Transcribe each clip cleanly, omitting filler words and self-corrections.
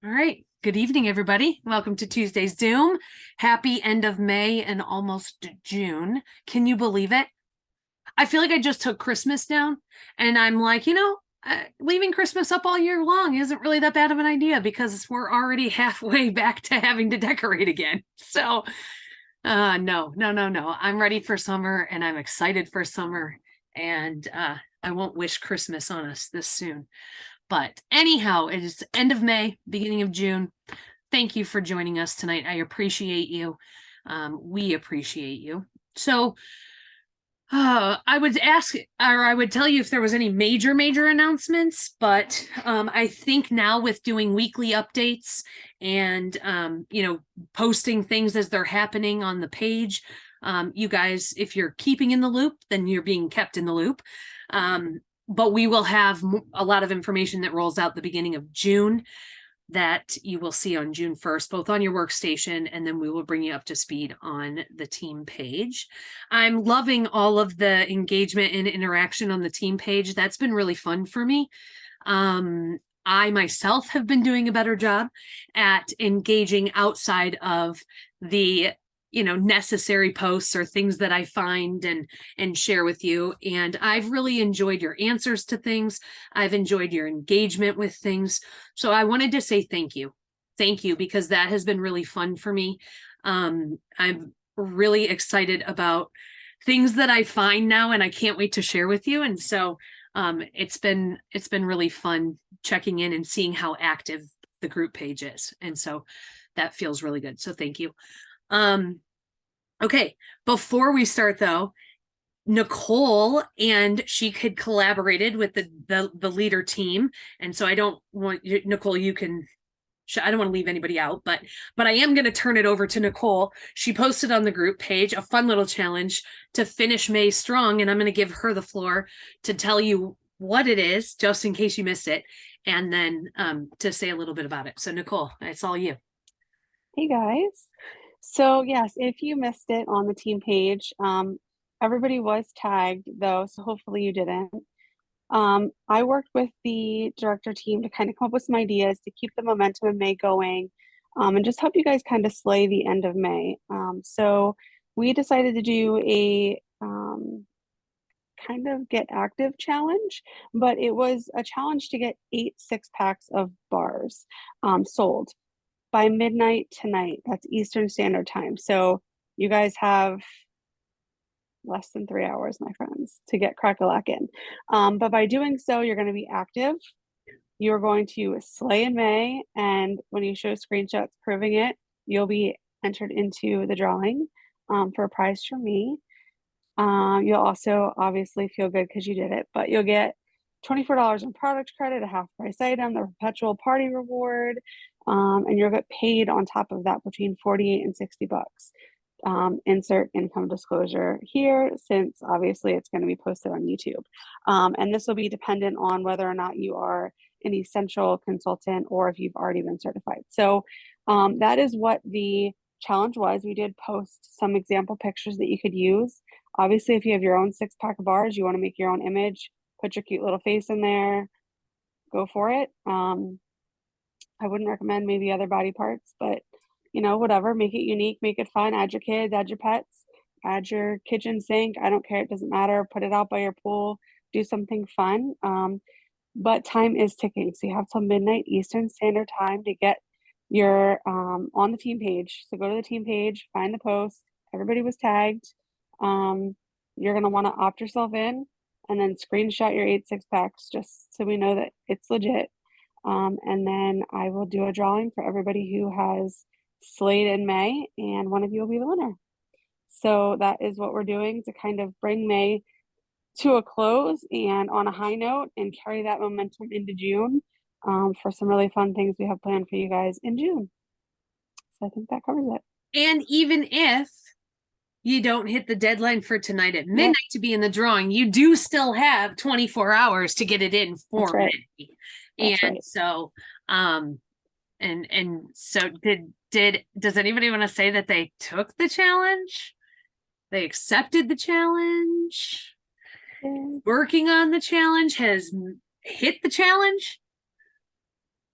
All right. Good evening, everybody. Welcome to Tuesday's Zoom. Happy end of May and almost June. Can you believe it? I feel like I just took Christmas down and I'm like, leaving Christmas up all year long isn't really that bad of an idea because we're already halfway back to having to decorate again. So, no. I'm ready for summer and I'm excited for summer and I won't wish Christmas on us this soon. But anyhow, it is end of May, beginning of June. Thank you for joining us tonight. I appreciate you. We appreciate you. So I would ask, or I would tell you if there was any major announcements, but I think now with doing weekly updates and, posting things as they're happening on the page, you guys, if you're keeping in the loop, then you're being kept in the loop. But we will have a lot of information that rolls out the beginning of June that you will see on June 1st, both on your workstation, and then we will bring you up to speed on the team page. I'm loving all of the engagement and interaction on the team page. That's been really fun for me. I myself have been doing a better job at engaging outside of the necessary posts or things that I find and share with you. And I've really enjoyed your answers to things. I've enjoyed your engagement with things. So I wanted to say thank you. Thank you, because that has been really fun for me. I'm really excited about things that I find now and I can't wait to share with you. And so it's been really fun checking in and seeing how active the group page is. And so that feels really good. So thank you. Okay, before we start though, Nicole and she had collaborated with the leader team. And so I don't want Nicole, I don't want to leave anybody out, but I am going to turn it over to Nicole. She posted on the group page a fun little challenge to finish May strong. And I'm going to give her the floor to tell you what it is, just in case you missed it. And then to say a little bit about it. So Nicole, it's all you. Hey guys. So yes, if you missed it on the team page, everybody was tagged though, so hopefully you didn't. I worked with the director team to kind of come up with some ideas to keep the momentum of May going, and just help you guys kind of slay the end of May. So we decided to do a kind of get active challenge, but it was a challenge to get 8 6-packs of bars sold by midnight tonight. That's Eastern Standard Time. So you guys have less than 3 hours, my friends, to get Crack-a-Lack in. But by doing so, you're going to be active. You're going to slay in May. And when you show screenshots proving it, you'll be entered into the drawing for a prize from me. You'll also obviously feel good because you did it, but you'll get $24 in product credit, a half price item, the perpetual party reward, and you'll get paid on top of that between 48 and 60 bucks. Insert income disclosure here, since obviously it's going to be posted on YouTube. And this will be dependent on whether or not you are an essential consultant or if you've already been certified. So that is what the challenge was. We did post some example pictures that you could use. Obviously, if you have your own 6-pack of bars, you want to make your own image, put your cute little face in there, go for it. I wouldn't recommend maybe other body parts, but whatever, make it unique, make it fun, add your kids, add your pets, add your kitchen sink. I don't care. It doesn't matter. Put it out by your pool, do something fun. But time is ticking. So you have till midnight Eastern Standard Time to get your on the team page. So go to the team page, find the post. Everybody was tagged. You're going to want to opt yourself in and then screenshot your 8 6-packs just so we know that it's legit. And then I will do a drawing for everybody who has slayed in May, and one of you will be the winner. So that is what we're doing to kind of bring May to a close and on a high note and carry that momentum into June for some really fun things we have planned for you guys in June. So I think that covers it. And even if you don't hit the deadline for tonight at midnight to be in the drawing, you do still have 24 hours to get it in for That's right. May. That's And right. so and so does anybody want to say that they took the challenge? They accepted the challenge? Yeah. Working on the challenge, has hit the challenge?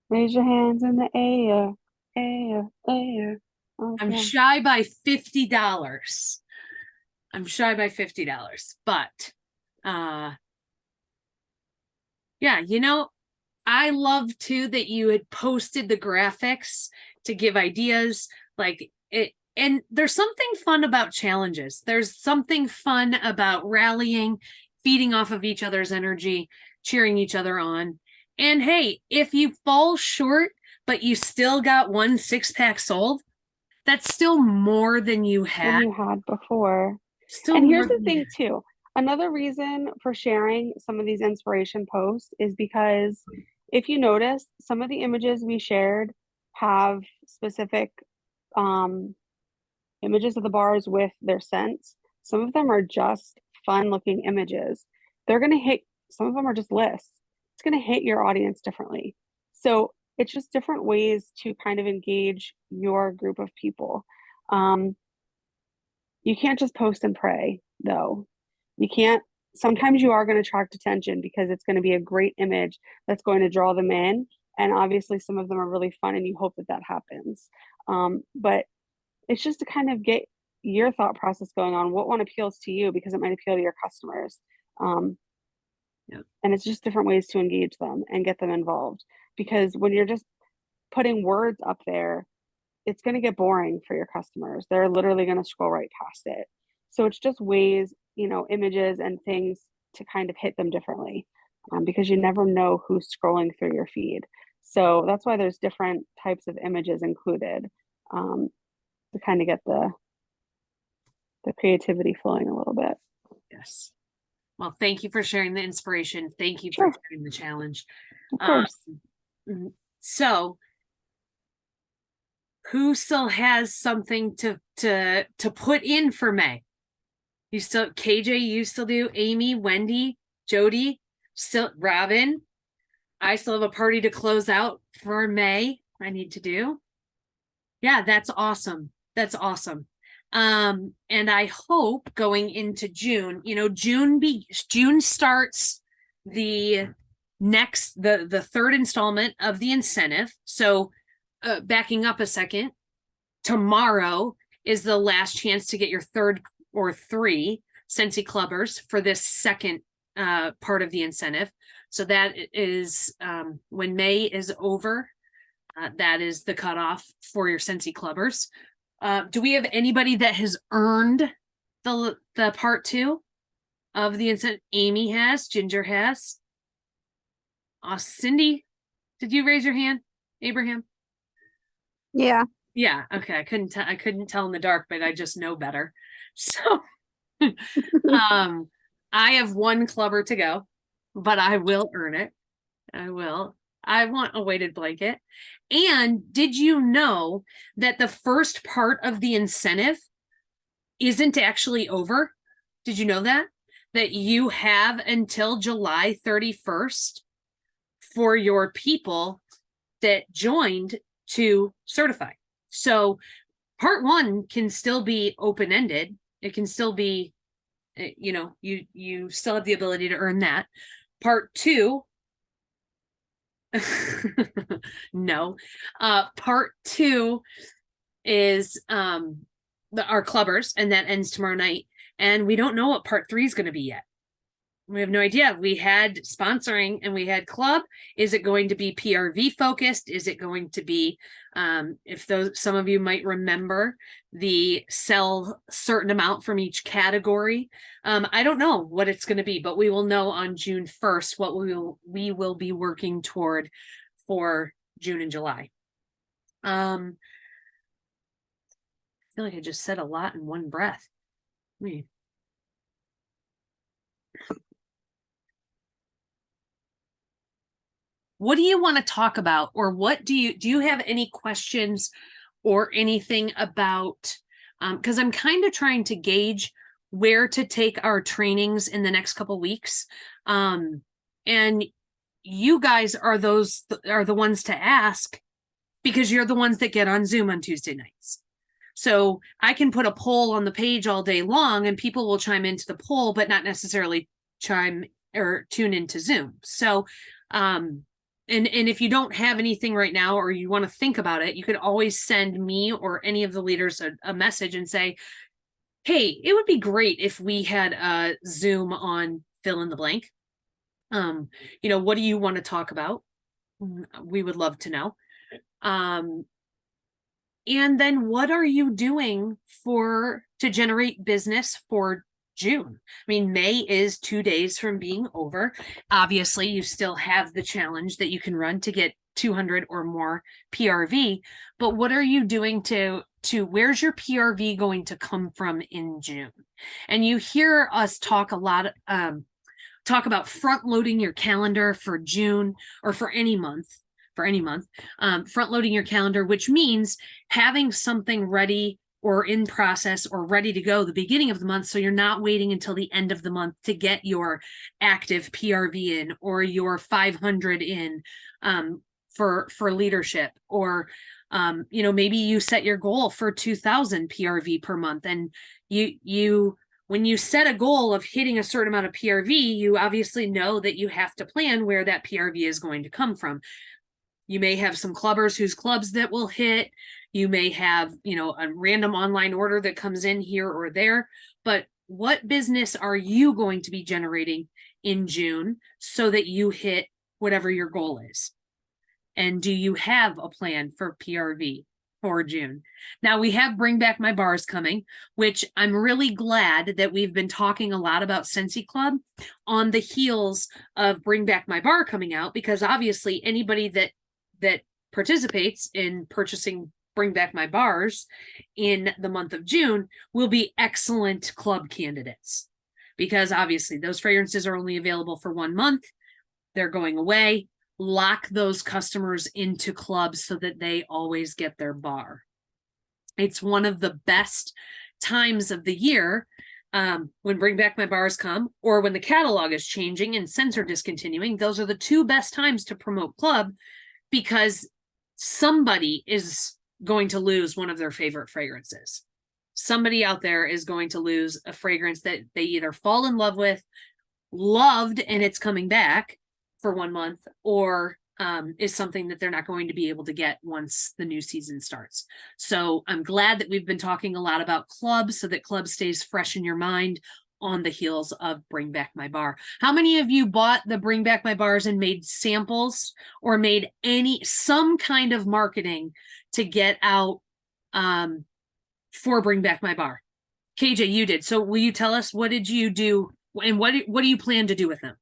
Raise your hands in the air, air, air. Oh, I'm yeah. shy by $50. I'm shy by $50, but yeah, I love too that you had posted the graphics to give ideas like it. And there's something fun about challenges. There's something fun about rallying, feeding off of each other's energy, cheering each other on. And hey, if you fall short, but you still got 1 6-pack sold, that's still more than you Than had. you had before. Still And here's more the than you thing had. too. Another reason for sharing some of these inspiration posts is because if you notice, some of the images we shared have specific um, images of the bars with their scents. Some of them are just fun looking images. They're going to hit, some of them are just lists. It's going to hit your audience differently. So it's just different ways to kind of engage your group of people. Um, you can't just post and pray, though. You can't, sometimes you are going to attract attention because it's going to be a great image that's going to draw them in. And obviously, some of them are really fun, and you hope that that happens. But it's just to kind of get your thought process going on what one appeals to you because it might appeal to your customers. Um, Yeah. and it's just different ways to engage them and get them involved. Because when you're just putting words up there, it's going to get boring for your customers. They're literally going to scroll right past it. So it's just ways, images and things to kind of hit them differently because you never know who's scrolling through your feed. So that's why there's different types of images included um, to kind of get the creativity flowing a little bit. Yes. Well, thank you for sharing the inspiration. Thank you for Sure, sharing the challenge. of Um, course. so who still has something to put in for May? You still KJ, you still do, Amy, Wendy, Jody, still Robin. I still have a party to close out for May. I need to do. Yeah, that's awesome. That's awesome. And I hope going into June, June starts the the third installment of the incentive. So backing up a second, tomorrow is the last chance to get your third or three Scentsy Clubbers for this second part of the incentive. So that is when May is over, that is the cutoff for your Scentsy Clubbers. Do we have anybody that has earned the part two of the incentive? Amy has, Ginger has. Cindy, did you raise your hand? Abraham? Yeah. Yeah, okay. I couldn't tell in the dark, but I just know better. So I have one clubber to go, but I will earn it. I will. I want a weighted blanket. And did you know that the first part of the incentive isn't actually over? Did you know that? That you have until July 31st for your people that joined to certify. So part one can still be open-ended. It can still be, you still have the ability to earn that. Part two, no. Part two is our clubbers, and that ends tomorrow night. And we don't know what part three is going to be yet. We have no idea. We had sponsoring and we had club. Is it going to be PRV focused? Is it going to be, if those, some of you might remember, the sell certain amount from each category? I don't know what it's going to be, but we will know on June 1st what we will be working toward for June and July. I feel like I just said a lot in one breath. What do you want to talk about, or what do you have any questions or anything about, because I'm kind of trying to gauge where to take our trainings in the next couple weeks. And you guys are the ones to ask because you're the ones that get on Zoom on Tuesday nights. So I can put a poll on the page all day long and people will chime into the poll, but not necessarily chime or tune into Zoom. So and if you don't have anything right now, or you want to think about it, you could always send me or any of the leaders a message and say, hey, it would be great if we had a Zoom on fill in the blank. What do you want to talk about? We would love to know. And then what are you doing to generate business for June? I mean, May is 2 days from being over. Obviously, you still have the challenge that you can run to get 200 or more PRV, but what are you doing to where's your PRV going to come from in June? And you hear us talk a lot, talk about front loading your calendar for June or for any month, front loading your calendar, which means having something ready or in process or ready to go the beginning of the month, so you're not waiting until the end of the month to get your active PRV in or your 500 in for leadership, or maybe you set your goal for 2,000 PRV per month, and you when you set a goal of hitting a certain amount of PRV, you obviously know that you have to plan where that PRV is going to come from. You may have some clubbers whose clubs that will hit. You may have, a random online order that comes in here or there. But what business are you going to be generating in June so that you hit whatever your goal is? And do you have a plan for PRV for June? Now, we have Bring Back My Bars coming, which I'm really glad that we've been talking a lot about Scentsy Club on the heels of Bring Back My Bar coming out, because obviously anybody that participates in purchasing Bring Back My Bars in the month of June will be excellent club candidates, because obviously those fragrances are only available for 1 month. They're going away. Lock those customers into clubs so that they always get their bar. It's one of the best times of the year when Bring Back My Bars come, or when the catalog is changing and scents are discontinuing. Those are the two best times to promote club, because somebody is going to lose one of their favorite fragrances. Somebody out there is going to lose a fragrance that they either fall in love with, loved, and it's coming back for 1 month, or is something that they're not going to be able to get once the new season starts. So I'm glad that we've been talking a lot about club, so that club stays fresh in your mind on the heels of Bring Back My Bar. How many of you bought the Bring Back My Bars and made samples or made some kind of marketing to get out for Bring Back My Bar? KJ, you did. So will you tell us, what did you do, and what do you plan to do with them?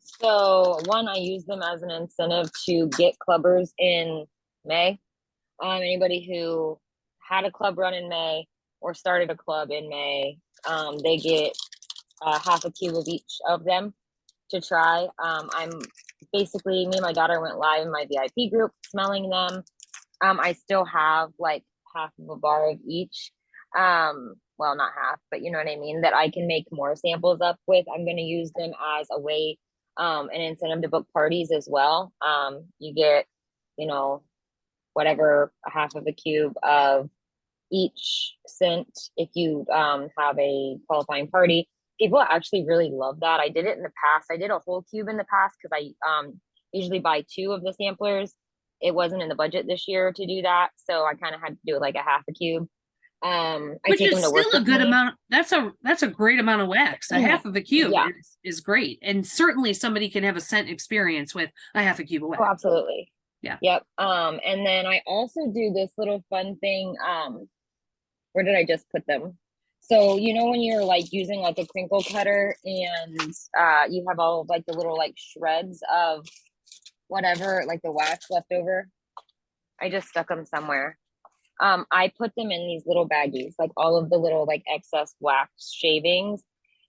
So one, I use them as an incentive to get clubbers in May. Anybody who had a club run in May or started a club in May, they get half a cube of each of them to try. I'm basically, me and my daughter went live in my VIP group smelling them. I still have like half of a bar of each. Well, not half, but you know what I mean, that I can make more samples up with. I'm going to use them as a way, an incentive to book parties as well. You get, whatever, a half of a cube of each scent if you have a qualifying party. People actually really love that. I did it in the past. I did a whole cube in the past because I usually buy 2 of the samplers. It wasn't in the budget this year to do that, so I kind of had to do it like a half a cube. Which is still a good amount. That's a great amount of wax. A half of a cube is great, and certainly somebody can have a scent experience with a half a cube of wax. Oh, absolutely. Yeah. Yep. And then I also do this little fun thing. Where did I just put them? So when you're like using like a crinkle cutter and you have all of like the little like shreds of whatever, like the wax left over. I just stuck them somewhere. I put them in these little baggies, like all of the little like excess wax shavings,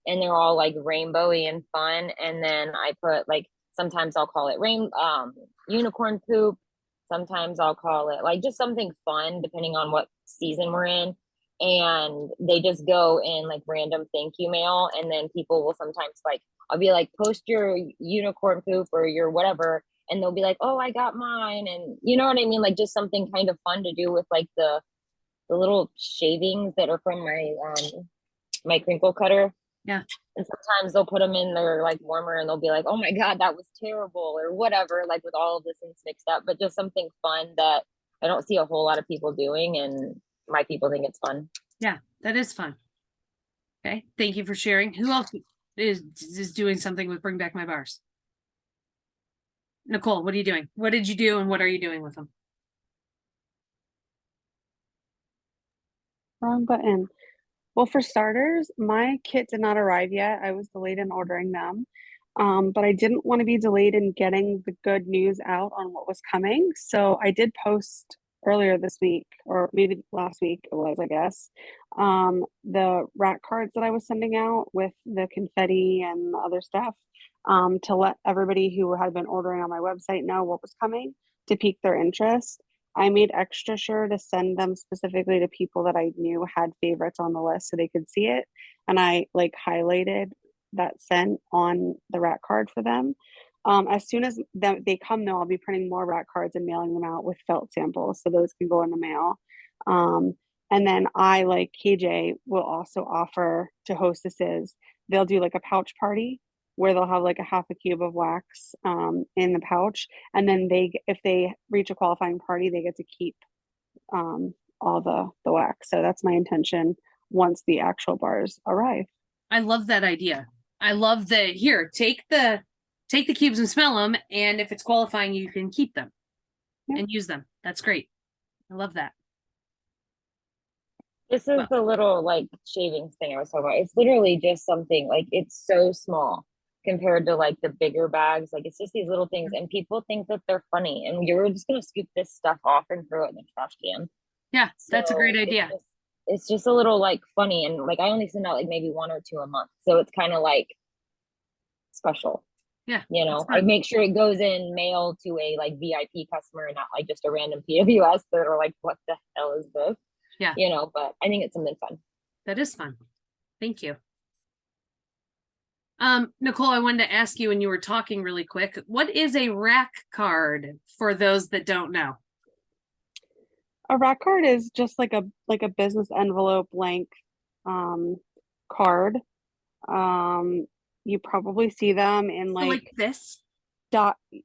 and they're all like rainbowy and fun. And then I put like, sometimes I'll call it unicorn poop. Sometimes I'll call it like just something fun, depending on what season we're in. And they just go in like random thank you mail. And then people will sometimes like, I'll be like, post your unicorn poop or your whatever. And they'll be like, oh, I got mine. And you know what I mean? Like just something kind of fun to do with like the little shavings that are from my, my crinkle cutter. Yeah. And sometimes they'll put them in their like warmer and they'll be like, oh my God, that was terrible or whatever, like with all of this things mixed up, but just something fun that I don't see a whole lot of people doing. And my people think it's fun. Yeah, that is fun. Okay. Thank you for sharing. Who else is doing something with Bring Back My Bars? Nicole, what are you doing? What did you do and what are you doing with them? Wrong button. Well, for starters, my kit did not arrive yet. I was delayed in ordering them. But I didn't want to be delayed in getting the good news out on what was coming. So I did post earlier this week, or maybe last week it was, I guess, the rat cards that I was sending out with the confetti and the other stuff, to let everybody who had been ordering on my website know what was coming to pique their interest. I made extra sure to send them specifically to people that I knew had favorites on the list so they could see it. And I like highlighted that scent on the rat card for them. As soon as they come though, I'll be printing more rat cards and mailing them out with felt samples. So those can go in the mail. And then I, like KJ, will also offer to hostesses, they'll do like a pouch party where they'll have like a half a cube of wax in the pouch, and then if they reach a qualifying party, they get to keep all the wax. So that's my intention once the actual bars arrive. I love that idea. I love the here, take the cubes and smell them, and if it's qualifying, you can keep them and use them. That's great. I love that. This is the little like shavings thing I was talking about. It's literally just something like it's so small compared to like the bigger bags. Like it's just these little things, and people think that they're funny, and you're just gonna scoop this stuff off and throw it in the trash can. Yeah, that's a great So idea. It's just a little like funny, and like I only send out like maybe 1 or 2 a month, so it's kind of like special. Yeah, You know, I make sure it goes in mail to a like VIP customer and not like just a random PWS that are like, what the hell is this? Yeah. You know, but I think it's something fun. That is fun. Thank you. Nicole, I wanted to ask you when you were talking really quick, what is a rack card for those that don't know? A rack card is just like a business envelope blank card. You probably see them in So like this?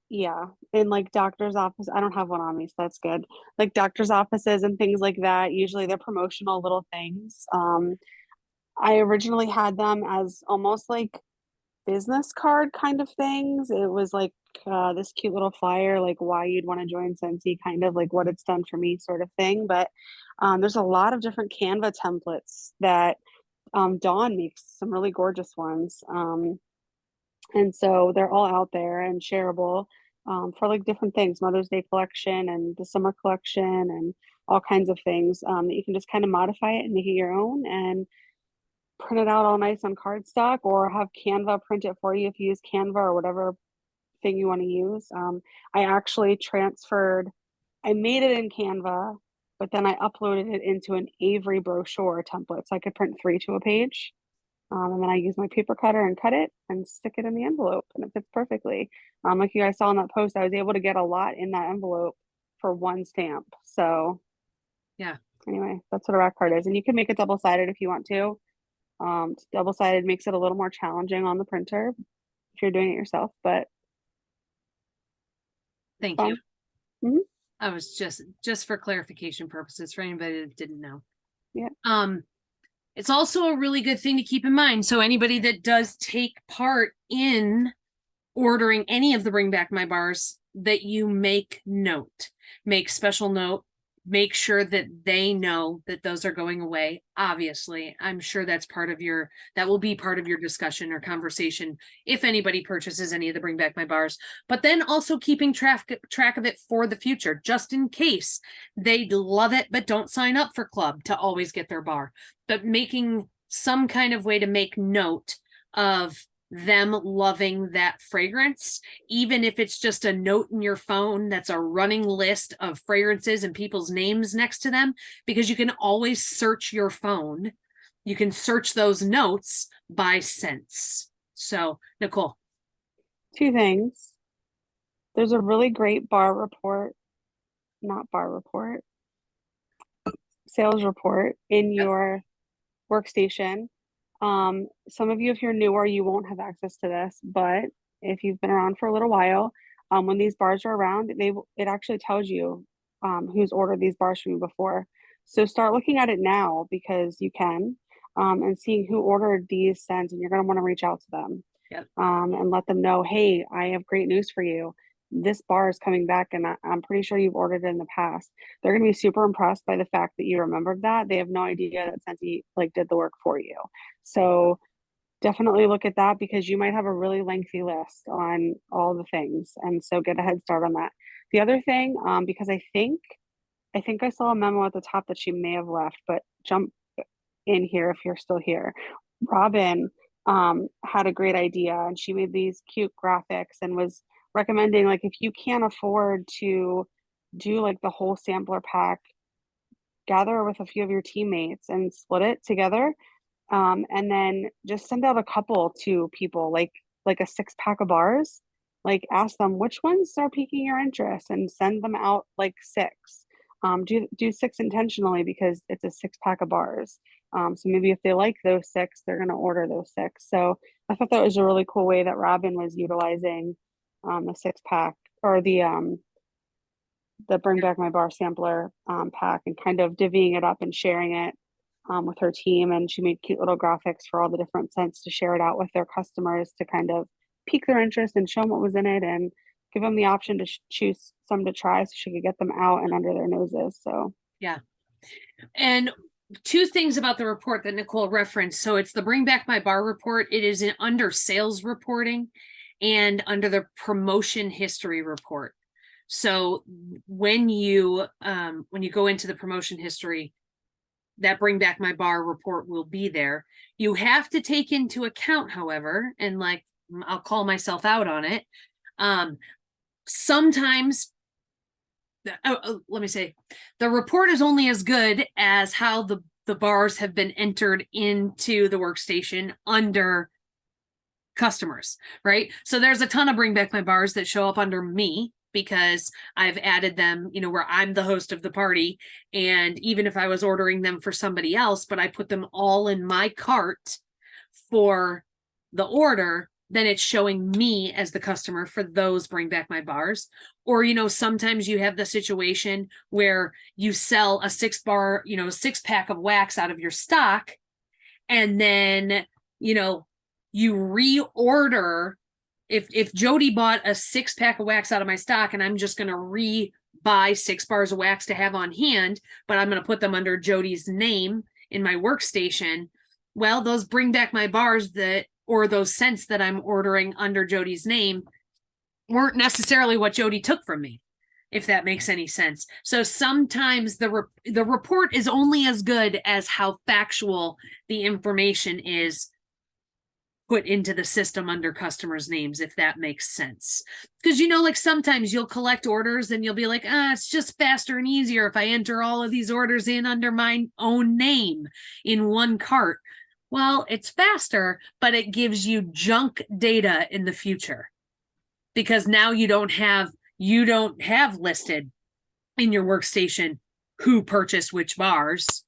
yeah, in like doctor's office. I don't have one on me, so that's good. Like doctor's offices and things like that. Usually they're promotional little things. I originally had them as almost like business card kind of things. It was like this cute little flyer, like why you'd want to join Scentsy, kind of like what it's done for me, sort of thing. But there's a lot of different Canva templates that Dawn makes some really gorgeous ones. And so they're all out there and shareable for like different things, Mother's Day collection and the summer collection and all kinds of things that you can just kind of modify it and make it your own and print it out all nice on cardstock, or have Canva print it for you if you use Canva or whatever thing you want to use. I actually I made it in Canva, but then I uploaded it into an Avery brochure template so I could print 3 to a page. And then I use my paper cutter and cut it and stick it in the envelope, and it fits perfectly. Like you guys saw in that post, I was able to get a lot in that envelope for 1 stamp. So yeah. Anyway, that's what a rack card is. And you can make it double-sided if you want to. Double-sided makes it a little more challenging on the printer if you're doing it yourself, but thank fun. you. Mm-hmm. I was just for clarification purposes for anybody that didn't know. Yeah. It's also a really good thing to keep in mind. So anybody that does take part in ordering any of the Bring Back My Bars, that you make special note, make sure that they know that those are going away. Obviously, I'm sure that will be part of your discussion or conversation if anybody purchases any of the Bring Back My Bars, but then also keeping track of it for the future, just in case they love it but don't sign up for club to always get their bar. But making some kind of way to make note of them loving that fragrance, even if it's just a note in your phone that's a running list of fragrances and people's names next to them, because you can always search your phone. You can search those notes by scents. So, Nicole. 2 things. There's a really great sales report in your workstation Some of you, if you're newer, you won't have access to this, but if you've been around for a little while, when these bars are around, it actually tells you who's ordered these bars from you before. So start looking at it now because you can, and seeing who ordered these scents, and you're going to want to reach out to them, Yep. and let them know, hey, I have great news for you. This bar is coming back, and I'm pretty sure you've ordered it in the past. They're going to be super impressed by the fact that you remembered that. They have no idea that Scentsy like did the work for you. So definitely look at that because you might have a really lengthy list on all the things. And so get a head start on that. The other thing, because I think I saw a memo at the top that she may have left, but jump in here if you're still here. Robin had a great idea and she made these cute graphics and was recommending, like, if you can't afford to do like the whole sampler pack, gather with a few of your teammates and split it together, and then just send out a couple to people, like a 6 pack of bars. Like ask them which ones are piquing your interest and send them out like 6. Do 6 intentionally because it's a 6 pack of bars. So maybe if they like those 6, they're gonna order those 6. So I thought that was a really cool way that Robin was utilizing the 6 pack or the Bring Back My Bar sampler pack and kind of divvying it up and sharing it with her team. And she made cute little graphics for all the different scents to share it out with their customers to kind of pique their interest and show them what was in it and give them the option to choose some to try so she could get them out and under their noses. So Yeah. And 2 things about the report that Nicole referenced. So it's the Bring Back My Bar report. It is under sales reporting and under the promotion history report. So when you go into the promotion history, that Bring Back My Bar report will be there. You have to take into account, however, and like I'll call myself out on it. Sometimes, let me say, the report is only as good as how the bars have been entered into the workstation under customers, right? So there's a ton of Bring Back My Bars that show up under me because I've added them, where I'm the host of the party. And even if I was ordering them for somebody else, but I put them all in my cart for the order, then it's showing me as the customer for those Bring Back My Bars. Or, sometimes you have the situation where you sell a 6-pack of wax out of your stock. And then, you reorder. If Jody bought a 6-pack of wax out of my stock and I'm just going to buy 6 bars of wax to have on hand, but I'm going to put them under Jody's name in my workstation. Well, those Bring Back My Bars or those scents that I'm ordering under Jody's name weren't necessarily what Jody took from me, if that makes any sense. So sometimes the report is only as good as how factual the information is put into the system under customers' names, if that makes sense. Because, like sometimes you'll collect orders and you'll be like, it's just faster and easier if I enter all of these orders in under my own name in one cart. Well, it's faster, but it gives you junk data in the future because now you don't have listed in your workstation who purchased which bars.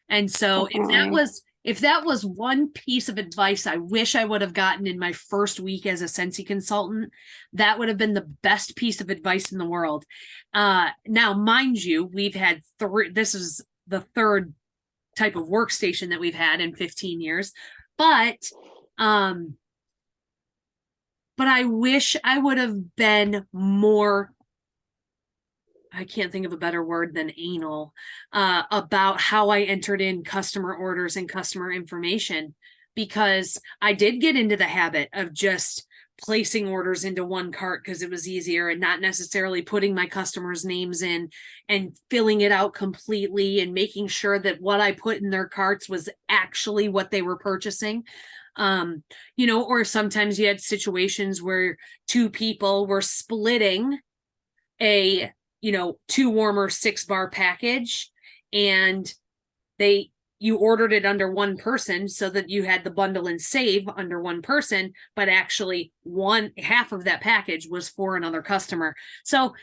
And so if that was one piece of advice I wish I would have gotten in my first week as a Scentsy consultant, that would have been the best piece of advice in the world. Now, mind you, we've had 3, this is the 3rd type of workstation that we've had in 15 years, but I wish I would have been more, I can't think of a better word than anal, about how I entered in customer orders and customer information, because I did get into the habit of just placing orders into one cart because it was easier and not necessarily putting my customers' names in and filling it out completely and making sure that what I put in their carts was actually what they were purchasing. Or sometimes you had situations where 2 people were splitting a 2 warmer 6-bar package, and you ordered it under one person so that you had the bundle and save under one person, but actually half of that package was for another customer. So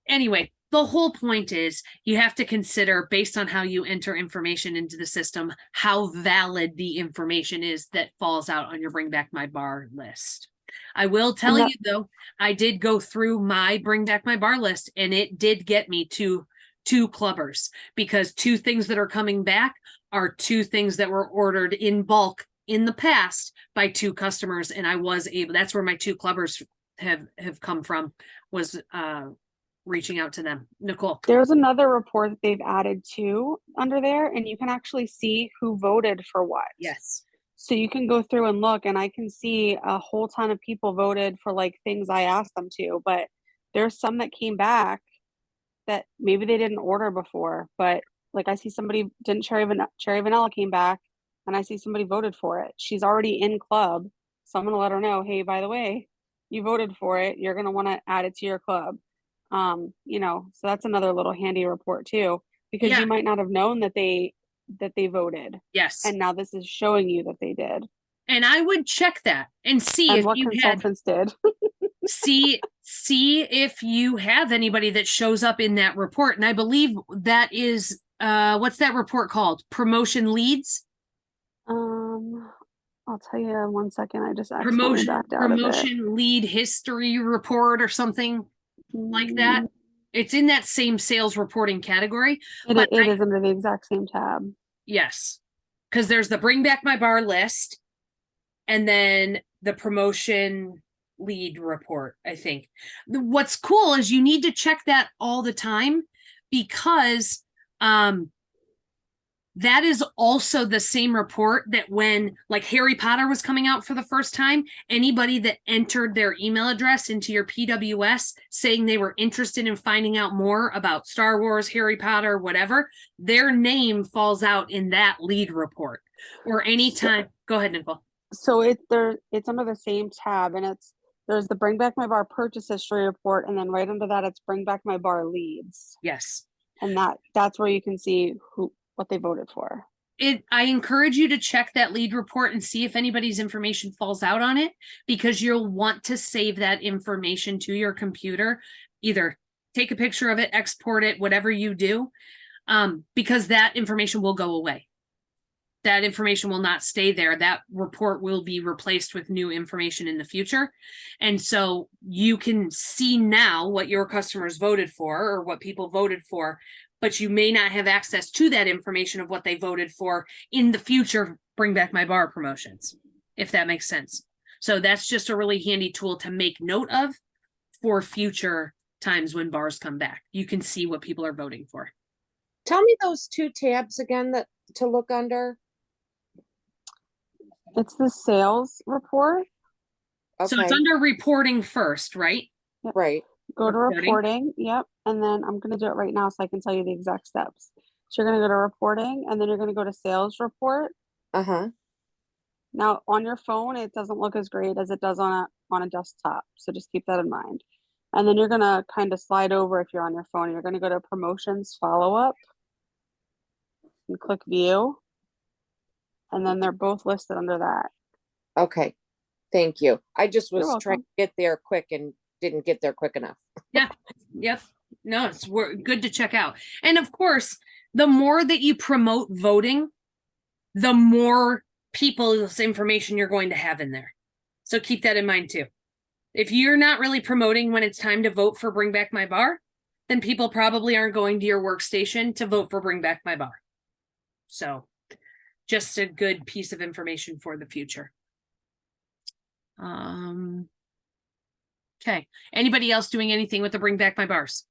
anyway, the whole point is you have to consider, based on how you enter information into the system, how valid the information is that falls out on your Bring Back My Bar list. I will tell you though, I did go through my Bring Back My Bar list and it did get me to 2 clubbers, because 2 things that are coming back are 2 things that were ordered in bulk in the past by 2 customers. And I was able, that's where my 2 clubbers have come from, was reaching out to them. Nicole. There's another report that they've added to under there, and you can actually see who voted for what. Yes. So you can go through and look, and I can see a whole ton of people voted for like things I asked them to, but there's some that came back that maybe they didn't order before, but like I see somebody didn't cherry vanilla came back, and I see somebody voted for it. She's already in club, so I'm gonna let her know, hey, by the way, you voted for it. You're gonna want to add it to your club. You know, so that's another little handy report too, because Yeah. you might not have known that they voted. Yes. And now this is showing you that they did. And I would check that and see And if what you had consultants did. see if you have anybody that shows up in that report. And I believe that is what's that report called? Promotion leads? I'll tell you in 1 second. I just accidentally backed out of it. Promotion lead history report or something like that. It's in that same sales reporting category. It is under the exact same tab. Yes. Because there's the Bring Back My Bar list and then the promotion lead report, I think. What's cool is you need to check that all the time, because that is also the same report that when like Harry Potter was coming out for the first time, anybody that entered their email address into your PWS saying they were interested in finding out more about Star Wars, Harry Potter, whatever, their name falls out in that lead report. Or anytime. Go ahead, Nicole. So it's under the same tab, and there's the Bring Back My Bar purchase history report, and then right under that it's Bring Back My Bar leads. Yes. And that's where you can see what they voted for. I encourage you to check that lead report and see if anybody's information falls out on it, because you'll want to save that information to your computer. Either take a picture of it, export it, whatever you do, because that information will go away. That information will not stay there. That report will be replaced with new information in the future. And so you can see now what your customers voted for or what people voted for, but you may not have access to that information of what they voted for in the future Bring Back My Bar promotions, if that makes sense. So that's just a really handy tool to make note of for future times when bars come back. You can see what people are voting for. Tell me those 2 tabs again to look under. It's the sales report. Okay. So it's under reporting first, right? Yep. Right. Go to reporting. Yep. And then I'm going to do it right now so I can tell you the exact steps. So you're going to go to reporting, and then you're going to go to sales report. Uh-huh. Now on your phone, it doesn't look as great as it does on a desktop. So just keep that in mind. And then you're going to kind of slide over if you're on your phone. You're going to go to promotions follow-up and click view. And then they're both listed under that. Okay. Thank you. I just was You're trying to get there quick and didn't get there quick enough. Yeah. Yep. No, it's good to check out. And of course, the more that you promote voting, the more people's information you're going to have in there. So keep that in mind too. If you're not really promoting when it's time to vote for Bring Back My Bar, then people probably aren't going to your workstation to vote for Bring Back My Bar. So just a good piece of information for the future. Okay. Anybody else doing anything with the Bring Back My Bars?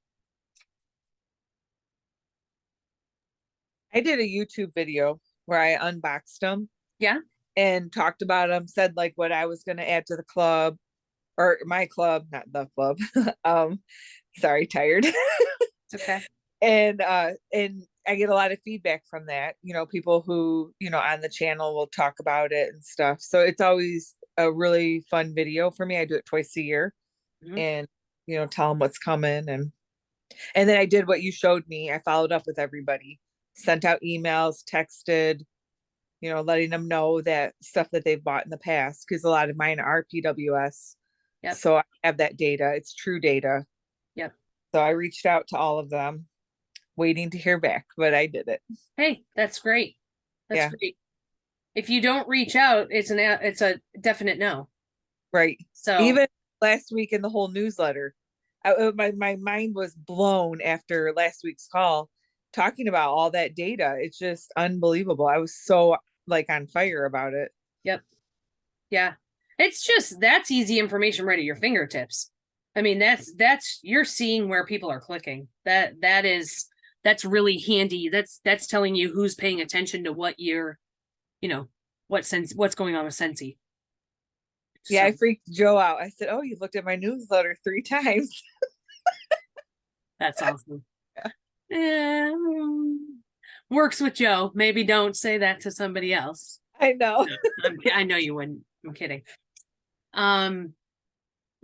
I did a YouTube video where I unboxed them. Yeah. And talked about them, said like what I was going to add to the club, or my club, not the club. Sorry, tired. It's okay. And I get a lot of feedback from that, people who, on the channel will talk about it and stuff. So it's always a really fun video for me. I do it twice a year. Mm-hmm. And, tell them what's coming. And then I did what you showed me. I followed up with everybody, sent out emails, texted, letting them know that stuff that they've bought in the past, because a lot of mine are PWS. Yep. So I have that data. It's true data. Yep. So I reached out to all of them, waiting to hear back, but I did it. Hey, that's great. That's Yeah. great. If you don't reach out, it's a definite no. Right. So Even last week in the whole newsletter, my mind was blown after last week's call, talking about all that data. It's just unbelievable. I was so like on fire about it. yep. Yeah. It's just that's easy information right at your fingertips. I mean, that's you're seeing where people are clicking. That's really handy. That's telling you who's paying attention to what you're, what's going on with Scentsy. Yeah, I So, freaked Joe out. I said, "Oh, you looked at my newsletter 3 times." that's awesome. Yeah. Works with Joe. Maybe don't say that to somebody else. I know. I know you wouldn't. I'm kidding.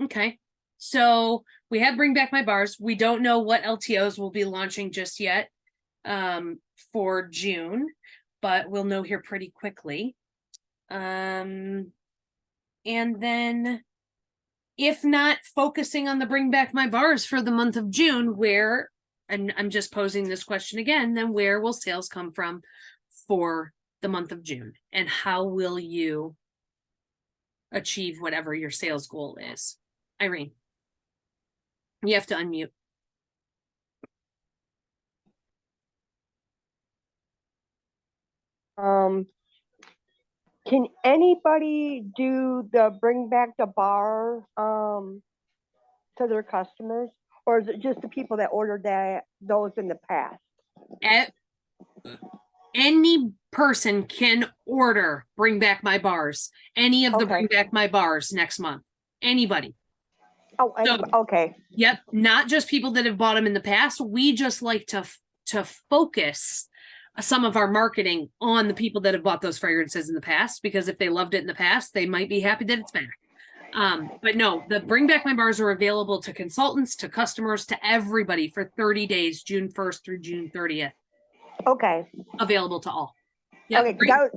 Okay. So we have Bring Back My Bars. We don't know what LTOs will be launching just yet for June, but we'll know here pretty quickly. And then if not focusing on the Bring Back My Bars for the month of June, where, and I'm just posing this question again, then where will sales come from for the month of June? And how will you achieve whatever your sales goal is? Irene, you have to unmute. Can anybody do the bring back the bar to their customers, or is it just the people that ordered those in the past? Any person can order Bring Back My Bars, any of the Okay. Bring Back My Bars next month. Anybody. Oh, So- okay. Yep, not just people that have bought them in the past. We just like to focus some of our marketing on the people that have bought those fragrances in the past, because if they loved it in the past, they might be happy that it's back. But no, the Bring Back My Bars are available to consultants, to customers, to everybody for 30 days, June 1st through June 30th, Okay. available to all. Yep. Okay. 'Cause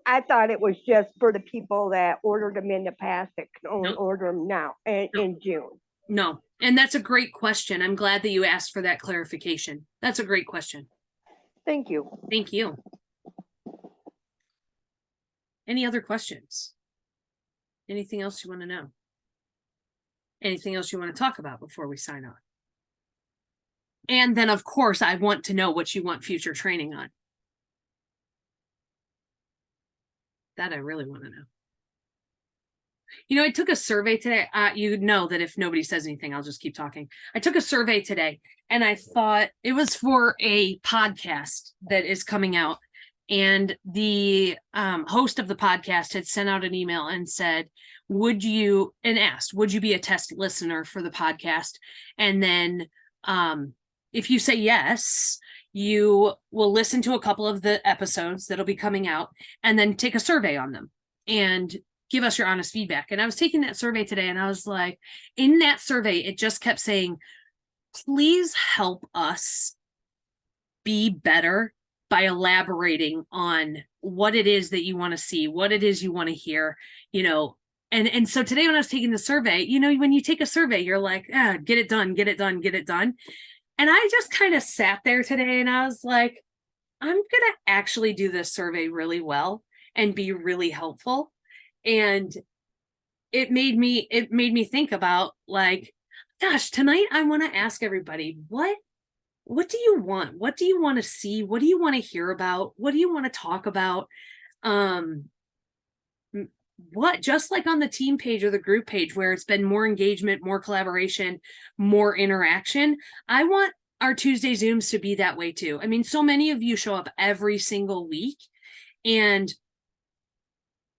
I thought it was just for the people that ordered them in the past that can only Nope. order them now in June. No, and that's a great question. I'm glad that you asked for that clarification. That's a great question. Thank you. Thank you. Any other questions? Anything else you want to know? Anything else you want to talk about before we sign off? And then, of course, I want to know what you want future training on. That I really want to know. I took a survey today. You know that if nobody says anything, I'll just keep talking. I took a survey today, and I thought it was for a podcast that is coming out. And the host of the podcast had sent out an email and said, asked, would you be a test listener for the podcast? And then if you say yes, you will listen to a couple of the episodes that'll be coming out and then take a survey on them and give us your honest feedback. And I was taking that survey today, and I was like, in that survey, it just kept saying, please help us be better by elaborating on what it is that you want to see, what it is you want to hear, and so today when I was taking the survey, when you take a survey, you're like, get it done, get it done, get it done. And I just kind of sat there today and I was like, I'm going to actually do this survey really well and be really helpful. And it made me think about, like, gosh, tonight I want to ask everybody, what do you want? What do you want to see? What do you want to hear about? What do you want to talk about? What, just like on the team page or the group page where it's been more engagement, more collaboration, more interaction, I want our Tuesday Zooms to be that way too. I mean, so many of you show up every single week, and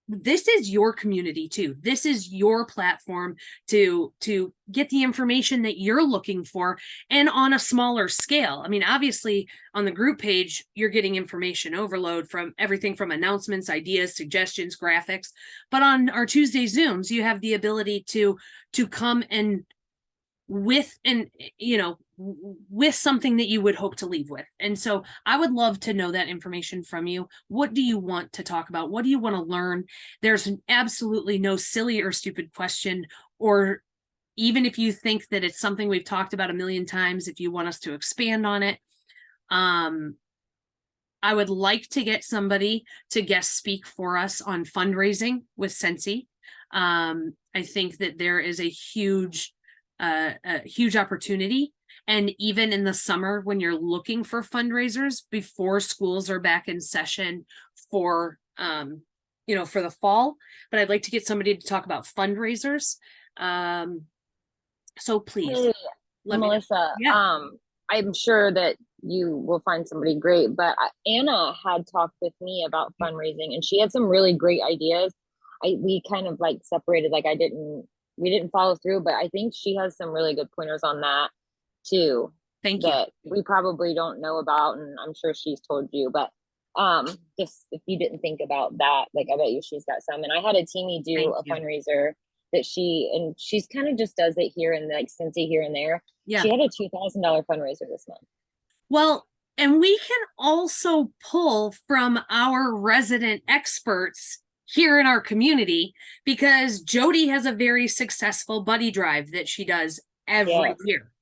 this is your community too. This is your platform to get the information that you're looking for, and on a smaller scale. I mean, obviously on the group page, you're getting information overload from everything from announcements, ideas, suggestions, graphics. But on our Tuesday Zooms, you have the ability to come and with something that you would hope to leave with. And so I would love to know that information from you. What do you want to talk about? What do you want to learn? There's absolutely no silly or stupid question or even if you think that it's something we've talked about a million times, if you want us to expand on it, I would like to get somebody to guest speak for us on fundraising with Scentsy. I think that there is a huge opportunity. And even in the summer, when you're looking for fundraisers before schools are back in session for, for the fall, but I'd like to get somebody to talk about fundraisers. So please Hey, let me know. Melissa, Yeah. I'm sure that you will find somebody great, but Anna had talked with me about fundraising and she had some really great ideas. We kind of like separated, like we didn't follow through, but I think she has some really good pointers on that too. Thank you. That we probably don't know about, and I'm sure she's told you, but just if you didn't think about that, like I bet you she's got some. And I had a teamie do Thank you. fundraiser that she's kind of just does it here and like Scentsy here and there. Yeah. She had a $2,000 fundraiser this month. Well, and we can also pull from our resident experts here in our community, because Jody has a very successful buddy drive that she does every year.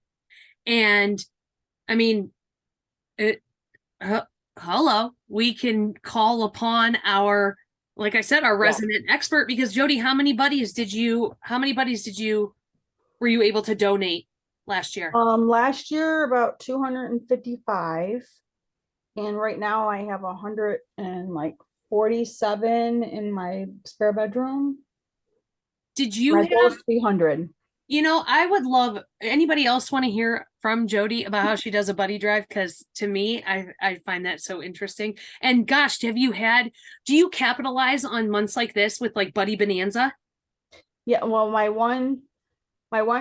And I mean, hello, we can call upon our, like I said, our resident expert, because Jody, how many buddies were you able to donate last year? Last year about 255, and right now I have 147 in my spare bedroom. Did you My goal is 300? I would love, anybody else want to hear from Jody about how she does a buddy drive? Because to me, I find that so interesting. And gosh, do you capitalize on months like this with like Buddy Bonanza? Yeah, well, my one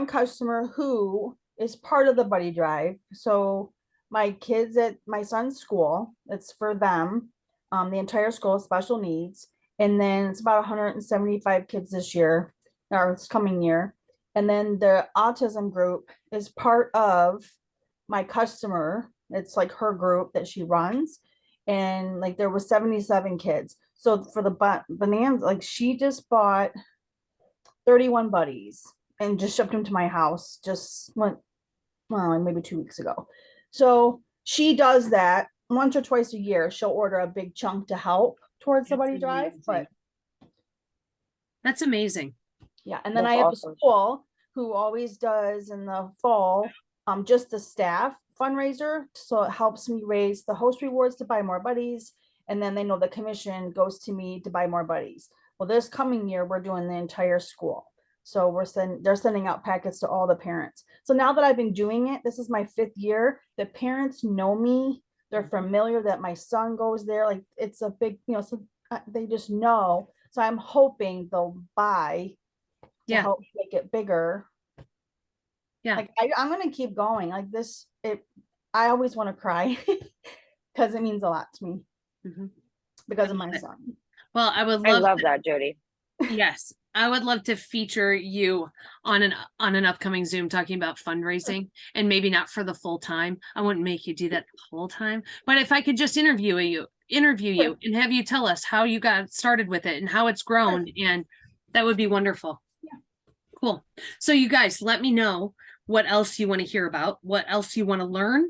customer who is part of the buddy drive. So my kids at my son's school, it's for them. The entire school is special needs. And then it's about 175 kids this year, or this coming year. And then the autism group is part of my customer. It's like her group that she runs. And like there was 77 kids. So for the Bonanza, like she just bought 31 buddies and just shipped them to my house. Just went, well, maybe 2 weeks ago. So she does that once or twice a year. She'll order a big chunk to help towards the buddy drive. But that's amazing. Yeah, and then I have a school who always does in the fall, just the staff fundraiser. So it helps me raise the host rewards to buy more buddies, and then they know the commission goes to me to buy more buddies. Well, this coming year we're doing the entire school, so they're sending out packets to all the parents. So now that I've been doing it, this is my 5th year. The parents know me; they're familiar that my son goes there. Like it's a big, so they just know. So I'm hoping they'll buy. To help make it bigger. Yeah, like I'm gonna keep going like this. I always want to cry because it means a lot to me because of my son. Well, I love that, Jody. Yes, I would love to feature you on an upcoming Zoom talking about fundraising, and maybe not for the full time. I wouldn't make you do that the whole time, but if I could just interview you and have you tell us how you got started with it and how it's grown, and that would be wonderful. Cool. So you guys, let me know what else you want to hear about, what else you want to learn.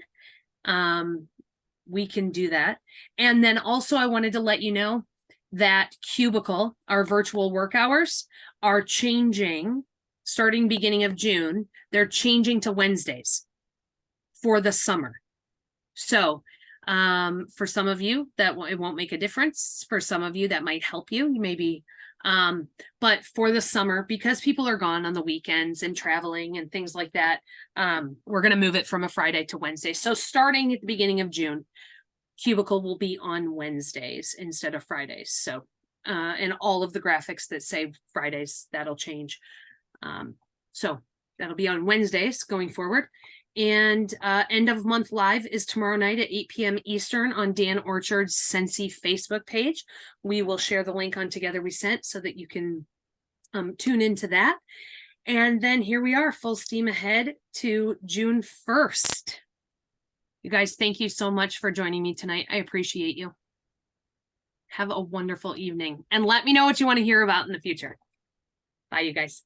We can do that. And then also I wanted to let you know that Cubicle, our virtual work hours, are changing starting beginning of June. They're changing to Wednesdays for the summer. So for some of you that it won't make a difference. For some of you that might help you. You maybe but for the summer, because people are gone on the weekends and traveling and things like that, we're going to move it from a Friday to Wednesday. So starting at the beginning of June, Cubicle will be on Wednesdays instead of Fridays. So, and all of the graphics that say Fridays, that'll change. So that'll be on Wednesdays going forward. And end of month live is tomorrow night at 8 p.m. Eastern on Dan Orchard's Scentsy Facebook page. We will share the link on Together We Scent so that you can tune into that. And then here we are, full steam ahead to June 1st. You guys, thank you so much for joining me tonight. I appreciate you. Have a wonderful evening and let me know what you want to hear about in the future. Bye, you guys.